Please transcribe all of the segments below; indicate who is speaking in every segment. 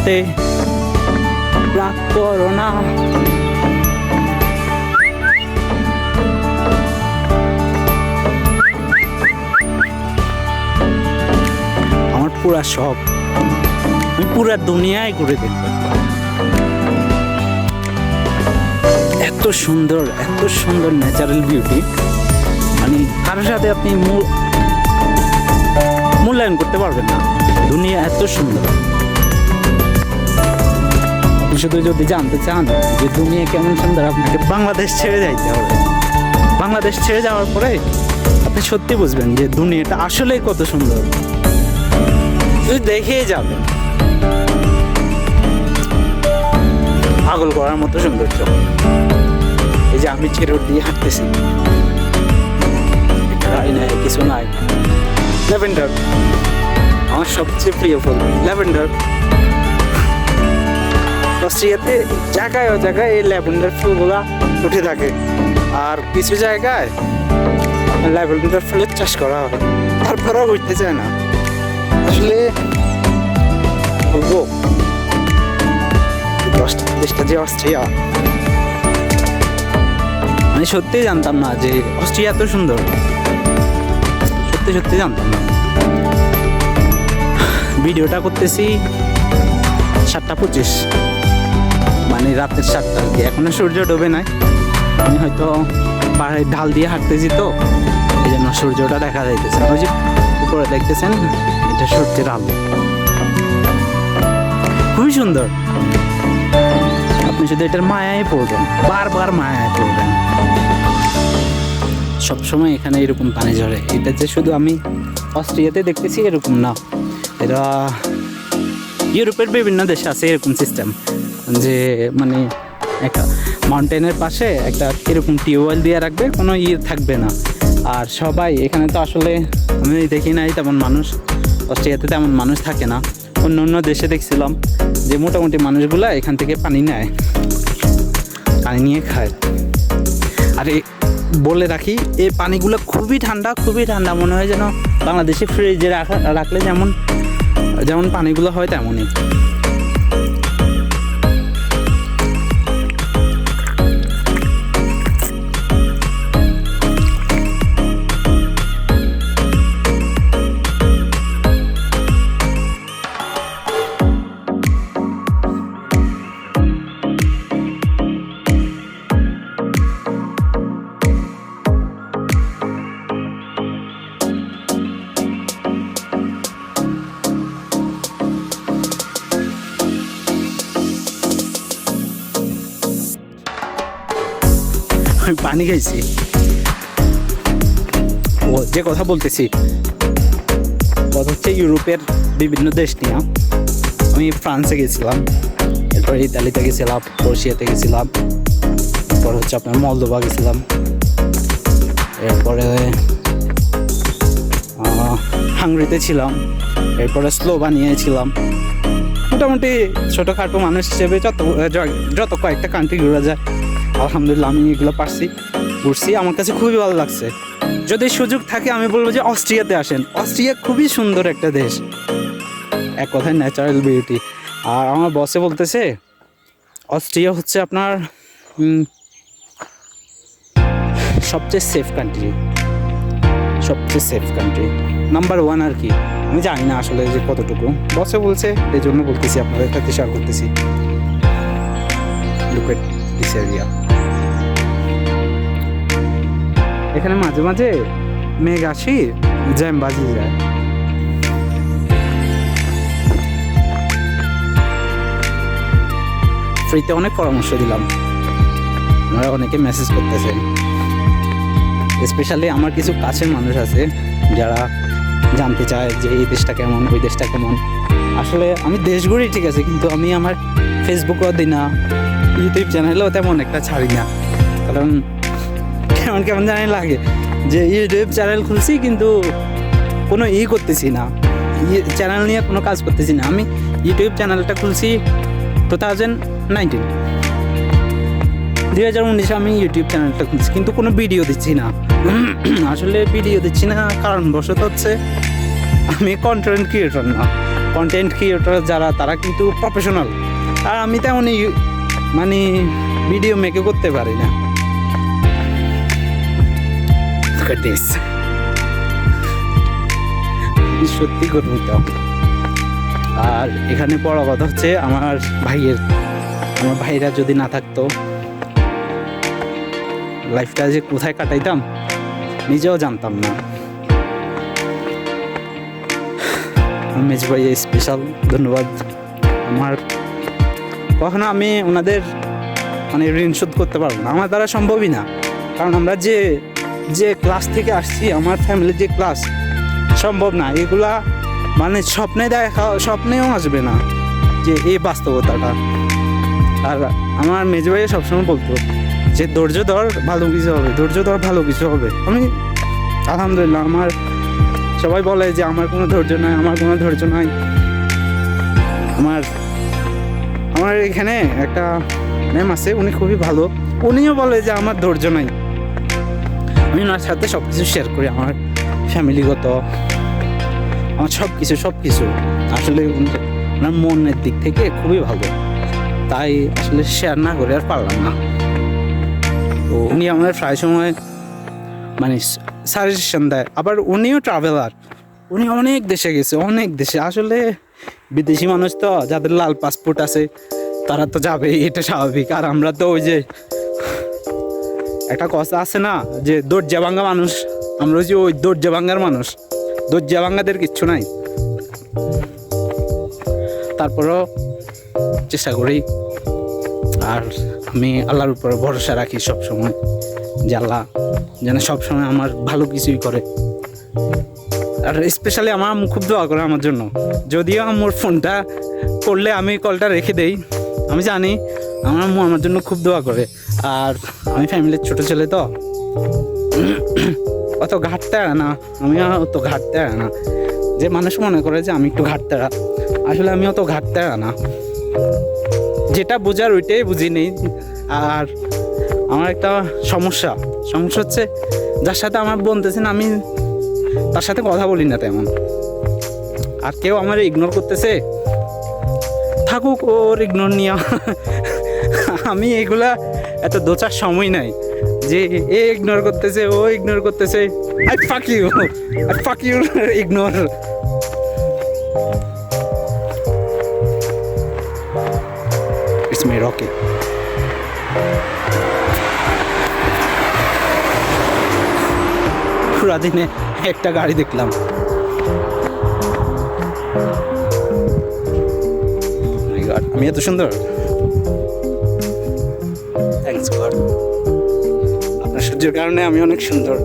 Speaker 1: সাথে রাগ করো না। আমার পুরা শখ, আমি পুরা দুনিয়ায় ঘুরে দেখব। এত সুন্দর ন্যাচারাল বিউটি, মানে কারোর সাথে আপনি মূল্যায়ন করতে পারবেন না। দুনিয়া এত সুন্দর, আপনি শুধু যদি জানতে চান যে দুনিয়া কেমন সুন্দর, আপনাকে বাংলাদেশ ছেড়ে যাইতে হবে। বাংলাদেশ ছেড়ে যাওয়ার পরে আপনি সত্যি বুঝবেন যে দুনিয়াটা আসলেই কত সুন্দর। তুই দেখেই যাবেন, পাগল করার মতো সৌন্দর্য। এই যে আমি চিরোট দিয়ে হাঁটতেছি, কিছু নাই। ল্যাভেন্ডার আমার সবচেয়ে প্রিয় ফুল, ল্যাভেন্ডার। অস্ট্রিয়াতে জায়গায় এই ল্যাভেন্ডার ফুলগুলা উঠে থাকে, আর কিছু জায়গায় ল্যাভেন্ডার ফুলের চাষ করা হয়, তারপরেও উঠতে চায় না। আসলে বলবো দেশটা যে অস্ট্রিয়া, আমি সত্যিই জানতাম না যে অস্ট্রিয়া এত সুন্দর, সত্যি জানতাম না। ভিডিওটা করতেছি 7:25, মানে রাতের 7টা আর কি। এখনো সূর্য ডোবে নাই, আমি হয়তো পাহাড়ের ঢাল দিয়ে হাঁটতেছি, তো এই জন্য সূর্যটা দেখা যাইতেছে। ওই যে উপরে দেখতেছেন, এটা সূর্যের আলো, খুবই সুন্দর। আপনি শুধু এটার মায়ায় পড়বেন, বারবার মায়ায় পড়বেন। সবসময় এখানে এরকম পানি ঝরে। এটা যে শুধু আমি অস্ট্রিয়াতে দেখতেছি এরকম না, এটা ইউরোপের বিভিন্ন দেশে আছে এরকম সিস্টেম, যে মানে একটা মাউন্টেনের পাশে একটা এরকম টিউবওয়েল দিয়ে রাখবে, কোনো থাকবে না। আর সবাই এখানে তো আসলে আমি দেখি নাই তেমন মানুষ, অস্ট্রিয়াতে তেমন মানুষ থাকে না। অন্য দেশে দেখছিলাম যে মোটামুটি মানুষগুলা এখান থেকে পানি নেয়, পানি নিয়ে খায়। আর বলে রাখি, এই পানিগুলো খুবই ঠান্ডা, মনে হয় যেন বাংলাদেশে ফ্রিজে রাখলে যেমন পানিগুলো হয় তেমনই। আমি পানি খাইছি। ও যে কথা বলতেছি, কথা হচ্ছে ইউরোপের বিভিন্ন দেশ নিয়ে। আমি ফ্রান্সে গেছিলাম, এরপরে ইতালিতে গেছিলাম, রাশিয়াতে গেছিলাম, এরপর হচ্ছে আপনার মলদোভা গেছিলাম, এরপরে হাঙ্গেরিতে ছিলাম, এরপরে স্লোভানিয়ায় ছিলাম। মোটামুটি ছোটোখাটো মানুষ হিসেবে যত কয়েকটা কান্ট্রি ঘোরা যায়, আলহামদুলিল্লাহ আমি এগুলো ঘুরছি। আমার কাছে খুবই ভালো লাগছে। যদি সুযোগ থাকে আমি বলবো যে অস্ট্রিয়াতে আসেন। অস্ট্রিয়া খুবই সুন্দর একটা দেশ, এক কথায় ন্যাচারাল বিউটি। আর আমার বসে বলতেছে অস্ট্রিয়া হচ্ছে আপনার সবচেয়ে সেফ কান্ট্রি, নাম্বার 1 আর কি। আমি জানি না আসলে যে কতটুকু, বসে বলছে, এই জন্য বলতেছি, আপনাদের সাথে শেয়ার করতেছি। Look at this area. এখানে মাঝে মাঝে মেঘ আসি, জ্যাম বাজিয়ে যায়। ফ্রিতে অনেক পরামর্শ দিলাম, আপনারা অনেকে মেসেজ করতেছেন। স্পেশালি আমার কিছু কাছের মানুষ আছে যারা জানতে চায় যে এই দেশটা কেমন, ওই দেশটা কেমন। আসলে আমি দেশ ঘুরি ঠিক আছে, কিন্তু আমি আমার ফেসবুকও দিই না, ইউটিউব চ্যানেলেও তেমন একটা ছাড়ি না। কারণ কেমন জানি লাগে যে ইউটিউব চ্যানেল খুলছি কিন্তু কোনো করতেছি না, চ্যানেল নিয়ে কোনো কাজ করতেছি না। আমি ইউটিউব চ্যানেলটা খুলছি 2019 আমি ইউটিউব চ্যানেলটা খুলছি, কিন্তু কোনো ভিডিও দিচ্ছি না। আসলে ভিডিও দিচ্ছি না কারণ বশত হচ্ছে আমি কন্টেন্ট ক্রিয়েটর না, কন্টেন্ট ক্রিয়েটর যারা তারা কিন্তু প্রফেশনাল, আর আমি তেমনই মানে ভিডিও মেকে করতে পারি না। সত্যি গর্বিত। আর এখানে বড় কথা হচ্ছে আমার ভাইরা যদি না থাকতো লাইফটা যে কোথায় কাটাইতাম নিজেও জানতাম না। মেজ ভাই স্পেশাল ধন্যবাদ। আমার কখনো আমি ওনাদের মানে ঋণ শোধ করতে পারবো না, আমার দ্বারা সম্ভবই না। কারণ আমরা যে ক্লাস থেকে আসছি, আমার ফ্যামিলির যে ক্লাস, সম্ভব না এগুলা, মানে স্বপ্নেও আসবে না যে এই বাস্তবতাটা। আর আমার মেজ ভাই সবসময় বলতো যে ধৈর্য ধর, ভালো কিছু হবে, ধৈর্য ধর, ভালো কিছু হবে। আমি আলহামদুলিল্লাহ, আমার সবাই বলে যে আমার কোনো ধৈর্য নাই, আমার কোনো ধৈর্য নাই। আমার এখানে একটা ম্যাম আছে, উনি খুবই ভালো, উনিও বলে যে আমার ধৈর্য নাই। আমি ওনার সাথে সব কিছু শেয়ার করি, আমার ফ্যামিলিগত, আমার সব কিছু আসলে ওনার মনের দিক থেকে খুবই ভালো, তাই আসলে শেয়ার না করে আর পারলাম না। তো উনি আমাদের প্রায় সময় মানে সাজেশন দেয়। আবার উনিও ট্রাভেলার, উনি অনেক দেশে গেছে, অনেক দেশে। আসলে বিদেশি মানুষ তো, যাদের লাল পাসপোর্ট আছে তারা তো যাবে, এটা স্বাভাবিক। আর আমরা তো ওই যে একটা কথা আছে না যে দরজা ভাঙ্গা মানুষ, আমরা যে ওই দরজা ভাঙ্গার মানুষ, দরজা ভাঙ্গাদের কিচ্ছু নাই। তারপরও চেষ্টা করি, আর আমি আল্লাহর উপর ভরসা রাখি সবসময়, যে আল্লাহ যেন সবসময় আমার ভালো কিছুই করে। আর স্পেশালি আমার আম্মু খুব দোয়া করে আমার জন্য। যদিও আমার ফোনটা করলে আমি কলটা রেখে দেই, আমি জানি আমার আম্মু আমার জন্য খুব দোয়া করে। আর আমি ফ্যামিলির ছোটো ছেলে তো, অত ঘাটতে না, আমি অত ঘাটতে না। যে মানুষ মনে করে যে আমি একটু ঘাটতে, আসলে আমি অত ঘাটতে না, যেটা বোঝার ওইটাই বুঝি নেই। আর আমার একটা সমস্যা হচ্ছে, যার সাথে আমার বলতেছেন আমি তার সাথে কথা বলি না তেমন। আর কেউ আমার ইগনোর করতেছে, থাকুক, ওর ইগনোর নিয়ে। আমি এগুলা এত দোচার সময় নাই যে এ ইগনোর করতেছে, ও ইগনোর করতেছে। I fuck you ignore. It's me Rocky. পুরা দিনে একটা গাড়ি দেখলাম। আমি এত সুন্দর, থ্যাংকস গড। আপনার সূর্যের কারণে আমি অনেক সুন্দর।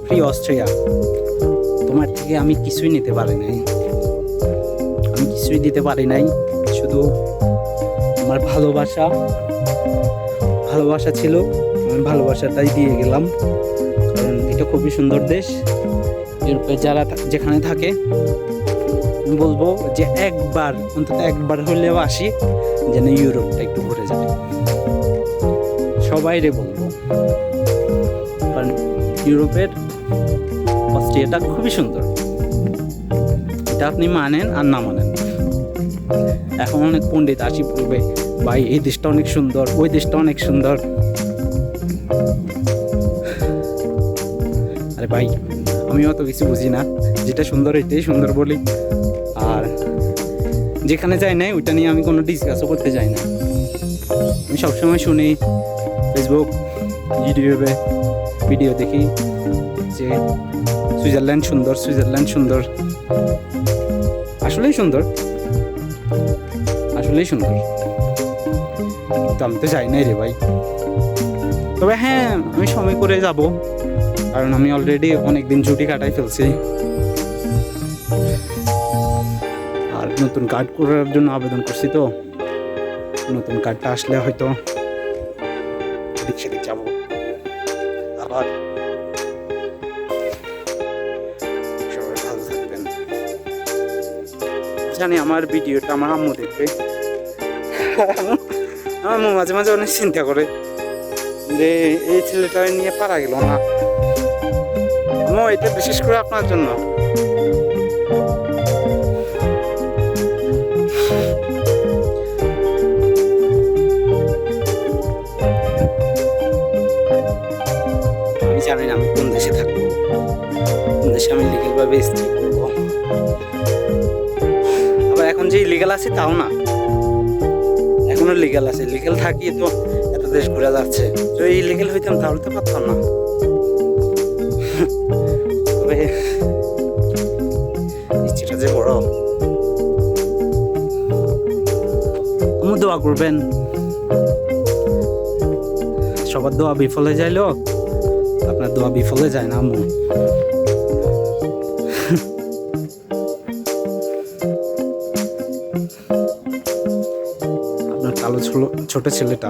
Speaker 1: প্রিয় অস্ট্রিয়া, তোমার থেকে আমি কিছুই নিতে পারি নাই, আমি কিছুই দিতে পারি নাই, শুধু আমার ভালোবাসা ছিল, আমি ভালোবাসাটাই দিয়ে গেলাম। কারণ এটা খুবই সুন্দর দেশ। ইউরোপে যারা যেখানে থাকে বলবো যে অন্তত একবার হলেও আসি, যেন ইউরোপটা একটু ঘুরে যায়। সবাইরে বলবো, কারণ ইউরোপের অস্ট্রিয়াটা খুবই সুন্দর। এটা আপনি মানেন আর না মানেন। এখন অনেক পণ্ডিত আসি বলবে ভাই এই দেশটা অনেক সুন্দর, ওই দেশটা অনেক সুন্দর। আরে ভাই, আমি অত কিছু বুঝি না, যেটা সুন্দর এটাই সুন্দর বলি। আর যেখানে যাই নাই ওইটা নিয়ে আমি কোনো ডিসকাসও করতে যাই না। আমি সবসময় শুনি, ফেসবুক, ইউটিউবে ভিডিও দেখি যে সুইজারল্যান্ড সুন্দর। আসলেই সুন্দর, কিন্তু আমি তো যাই নাই রে ভাই। তবে হ্যাঁ, আমি সময় করে যাব, কারণ আমি অলরেডি অনেক দিন ছুটি কাটাই ফেলছি। আর নতুন কার্ড করার জন্য আবেদন করছি, তো নতুন কার্ডটা আসলে হয়তো সেদিক যাবো। আবার সবাই ভালো থাকবেন। জানি আমার ভিডিওটা আমার আম্মু দেখবে। আমার আম্মু মাঝে মাঝে অনেক চিন্তা করে যে এই ছেলেটা নিয়ে পারা গেল না। এটা বিশেষ করে আপনার জন্য। জানি না আমি কোন দেশে থাকবো, কোন দেশে আমি লিগেলভাবে স্টে করবো। আবার এখন যে ইলিগাল আছে তাও না, এখনো লিগাল আছে, লিগাল থাকি তো এত দেশ ঘুরে যাচ্ছে। যদি ইলিগাল হইতাম তাহলে তো পারতাম না। তবে ইচ্ছেটা যে বড়। তুমি দোয়া করবেন, সবার দোয়া বিফলে যাইলো, আপনার দোয়া বিফলে যায় না আম্মু। আপনার কালো ছোট ছেলেটা